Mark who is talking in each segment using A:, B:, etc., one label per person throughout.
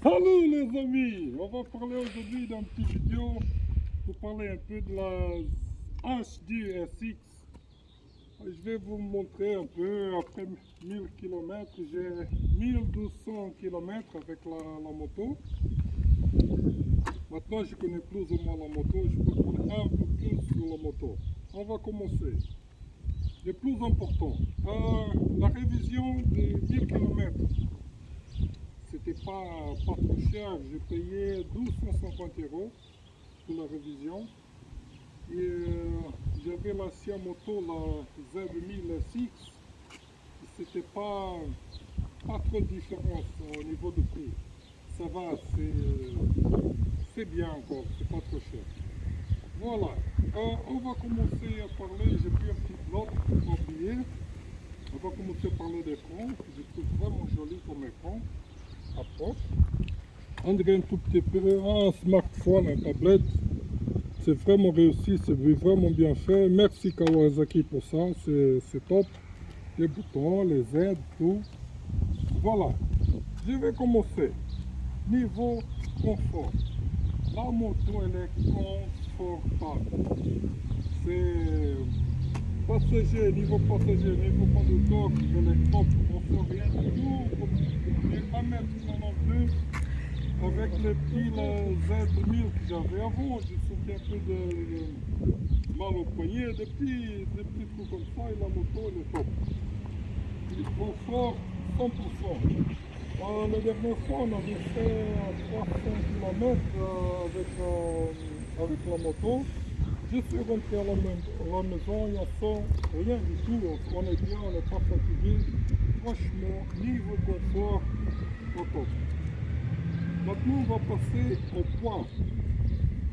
A: Salut les amis, on va parler aujourd'hui d'une petite vidéo pour parler un peu de la HD SX. Je vais vous montrer un peu, après 1000 km, j'ai 1200 km avec la moto. Maintenant je connais plus ou moins la moto, je peux parler un peu plus sur la moto. On va commencer. Le plus important, la révision des 1000 km. C'était pas trop cher, j'ai payé 1250 € pour la révision. Et j'avais l'ancienne moto, la Z1006, c'était pas trop de différence au niveau de prix. Ça va, c'est bien encore, c'est pas trop cher. Voilà, on va commencer à parler, j'ai pris un petit bloc pour oublier. On va commencer à parler d'écran, je trouve vraiment joli comme écran. Approche. On dirait un tout petit peu un smartphone, un tablette. C'est vraiment réussi, c'est vraiment bien fait. Merci Kawasaki pour ça, c'est top. Les boutons, les aides, tout. Voilà, je vais commencer. Niveau confort. La moto, elle est confortable. C'est passager, niveau conducteur, elle est top. On ne fait rien du tout. Je vais pas mettre non plus. Avec les petits Z1000 que j'avais avant, j'ai souffert un peu de mal au poignet, des petits trucs comme ça, et la moto elle est top. Le confort 100%. La dernière fois on avait fait 300 km avec la moto. Je suis rentré à la maison, il n'y a rien du tout, on est bien, on n'est pas fatigué. Franchement, niveau confort, au top. Maintenant, on va passer au poids.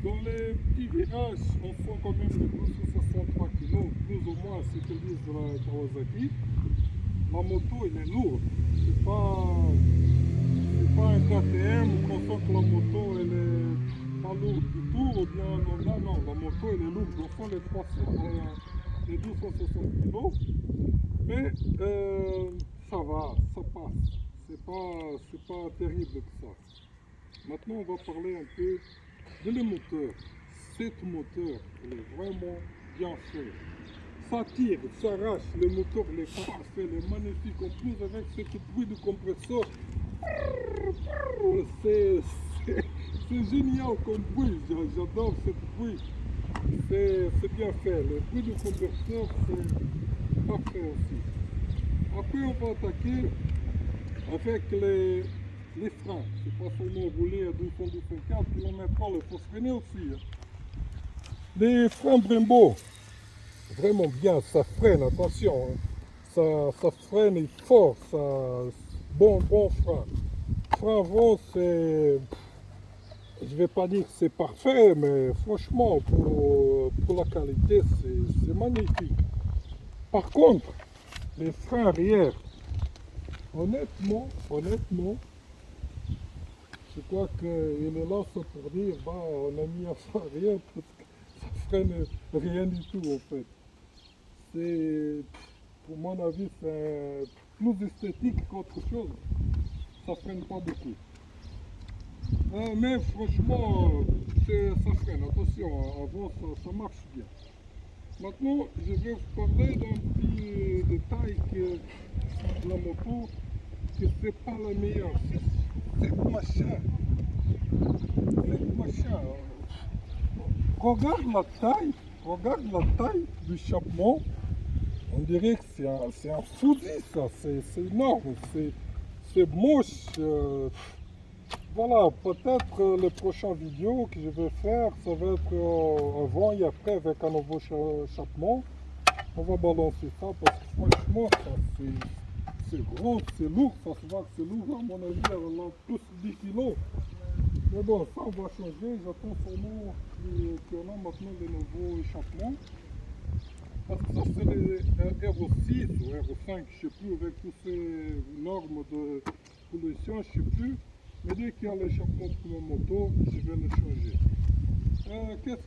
A: Dans les petits virages, on fait quand même les 263 kg, plus ou moins, c'est ce que disent la Kawasaki. La moto, elle est lourde. C'est pas un KTM où on sent que la moto, elle est pas lourde du tout, ou bien non, la moto, elle est lourde. On sent les 260 kg, mais ça va, ça passe. C'est pas terrible que ça. Maintenant, on va parler un peu de le moteur. Cette moteur, elle est vraiment bien fait. Ça tire, ça arrache, le moteur il est parfait, il est magnifique. En plus, avec ce bruit de compresseur, c'est génial comme bruit. J'adore ce bruit. C'est bien fait. Le bruit de compresseur, c'est parfait aussi. Après, on va attaquer avec les freins. C'est pas seulement rouler à 204 km/h, il faut se freiner aussi. Les freins Brembo, vraiment bien, ça freine, attention. Ça freine fort, bon frein. Frein avant, je vais pas dire que c'est parfait, mais franchement, pour la qualité, c'est magnifique. Par contre, les freins arrière, honnêtement, je crois qu'il est là pour dire, bah, on a mis un frein arrière parce que ça freine rien du tout en fait. Pour mon avis, c'est plus esthétique qu'autre chose. Ça freine pas beaucoup. Mais franchement, ça freine, attention, avant ça marche bien. Maintenant, je vais vous parler d'un petit détail que la moto, que c'est pas la meilleure. Cette machin. Regarde la taille du chapeau. On dirait que c'est un Fuji, ça. C'est énorme, c'est moche. Voilà, peut-être les prochaines vidéos que je vais faire, ça va être avant et après avec un nouveau chapeau. On va balancer ça parce que franchement, c'est gros, c'est lourd, ça se voit que c'est lourd. À mon avis, elle a plus de 10 kg. Mais bon, ça on va changer. J'attends seulement qu'il y en a maintenant des nouveaux échappements. Parce que ça c'est les Euro 6 ou Euro 5, je ne sais plus, avec toutes ces normes de pollution, je ne sais plus. Mais dès qu'il y a l'échappement pour ma moto, je vais le changer. Qu'est-ce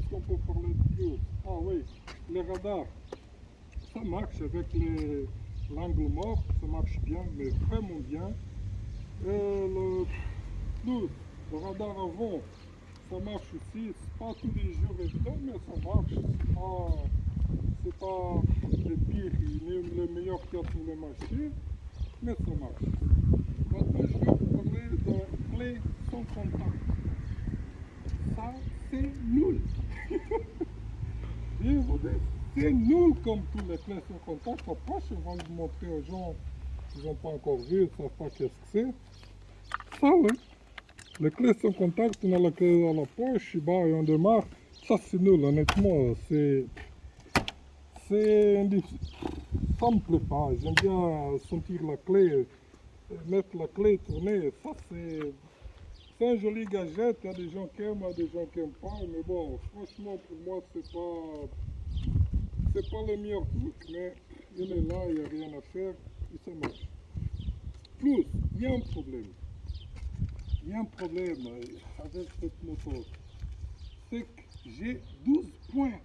A: qu'on peut parler de plus? Ah oui, les radars. Ça marche avec l'angle mort, ça marche bien, mais vraiment bien. Plus, le radar avant, ça marche aussi. C'est pas tous les jours évident, mais ça marche. C'est pas le pire, ni le meilleur qu'il y a sur le marché, mais ça marche. Maintenant, je vais vous parler de clé sans contact. Ça, c'est nul. Je vous dis, c'est nul comme tous les clés sans contact. Après, je vais vous montrer aux gens qui n'ont pas encore vu, ils ne savent pas qu'est-ce que c'est. Ça, oui. Les clés sans contact, on a la clé dans la poche, bah, et on démarre. Ça, c'est nul, honnêtement. Ça me plaît pas. J'aime bien sentir la clé, mettre la clé, tourner. Ça, c'est un joli gadget. Il y a des gens qui aiment, il y a des gens qui n'aiment pas. Mais bon, franchement, pour moi, c'est pas le meilleur truc. Mais il est là, il n'y a rien à faire et ça marche. Plus, il y a un problème. Il y a un problème avec cette moto. C'est que j'ai 12 points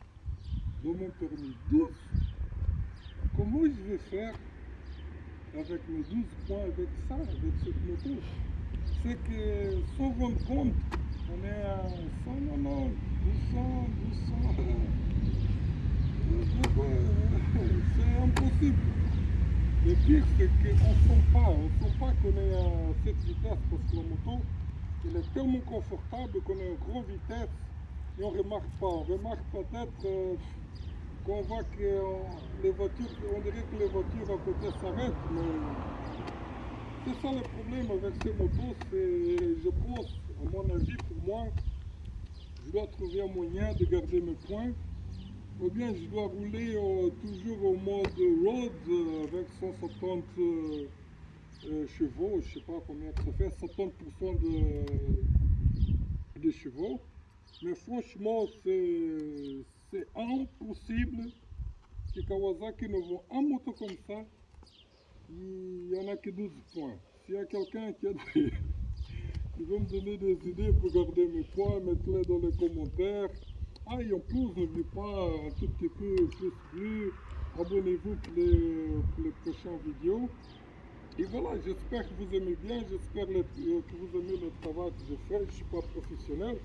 A: dans mon permis. 12. Comment je vais faire avec mes 12 points, avec ça, avec cette moto? C'est que sans rendre compte, on est à 190, 200. C'est impossible. Le pire, c'est qu'on ne sent pas qu'on est à cette vitesse parce que la moto, elle est tellement confortable qu'on est en grande vitesse et on ne remarque pas. On remarque peut-être qu'on voit que les voitures, on dirait que les voitures à côté s'arrêtent, mais c'est ça le problème avec ces motos, je pense, à mon avis, pour moi, je dois trouver un moyen de garder mes points, ou bien je dois rouler toujours au mode road avec 170 chevaux, je ne sais pas combien ça fait, 70% de chevaux, mais franchement, c'est impossible que Kawasaki ne vend un moto comme ça. Il n'y en a que 12 points. S'il y a quelqu'un qui veut me donner des idées pour garder mes points, mettez-les dans les commentaires. Ah, et en plus, n'oubliez pas un tout petit peu plus bleu. Abonnez-vous pour les prochaines vidéos. Et voilà, j'espère que vous aimez bien, j'espère que vous aimez le travail que je fais. Je ne suis pas professionnel,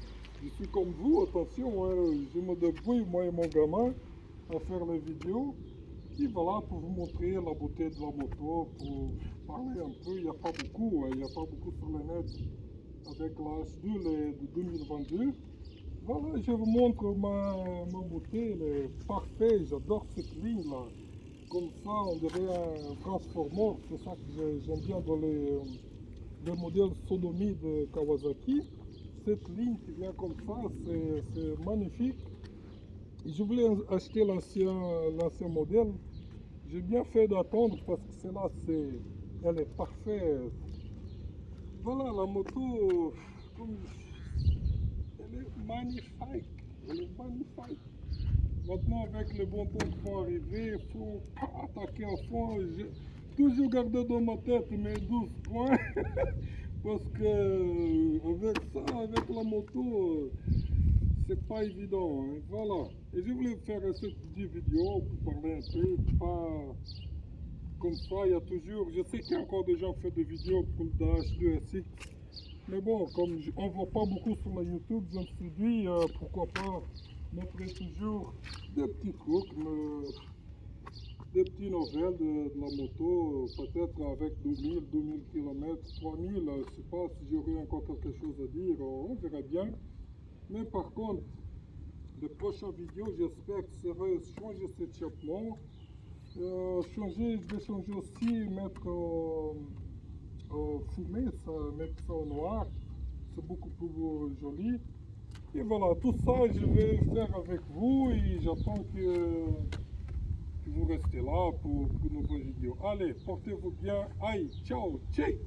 A: je suis comme vous, attention, hein, je me débrouille, moi et mon gamin, à faire les vidéos. Et voilà, pour vous montrer la beauté de la moto, pour parler un peu, il n'y a pas beaucoup, il n'y a pas beaucoup sur le net avec la H2 de 2022. Voilà, je vous montre ma beauté, elle est parfaite, j'adore cette ligne là. Comme ça, on dirait un transformer, c'est ça que j'aime bien dans les modèles Sonomi de Kawasaki. Cette ligne qui vient comme ça, c'est magnifique. Je voulais acheter l'ancien modèle. J'ai bien fait d'attendre parce que celle-là, elle est parfaite. Voilà, la moto, elle est magnifique. Elle est magnifique. Maintenant, avec le bon temps qui vont arriver, il faut pas attaquer à fond. J'ai toujours gardé dans ma tête mes 12 points. Parce que avec ça, avec la moto, c'est pas évident. Hein. Voilà. Et je voulais faire cette petite vidéo pour parler un peu, pas comme ça. Il y a toujours, je sais qu'il y a encore des gens qui font des vidéos pour le H2SX. Mais bon, comme on ne voit pas beaucoup sur la YouTube, je me suis dit pourquoi pas mettre toujours des petits trucs, des petites nouvelles de la moto, peut-être avec 2000 km, 3000, je ne sais pas si j'aurai encore quelque chose à dire, on verra bien. Mais par contre, les prochaines vidéos, j'espère que ça va changer cet échappement. Je vais changer aussi, mettre fumé, mettre ça au noir, c'est beaucoup plus joli. Et voilà, tout ça je vais faire avec vous et j'attends que vous restez là pour de nouvelles vidéos. Allez, portez-vous bien. Aïe, ciao, tchè.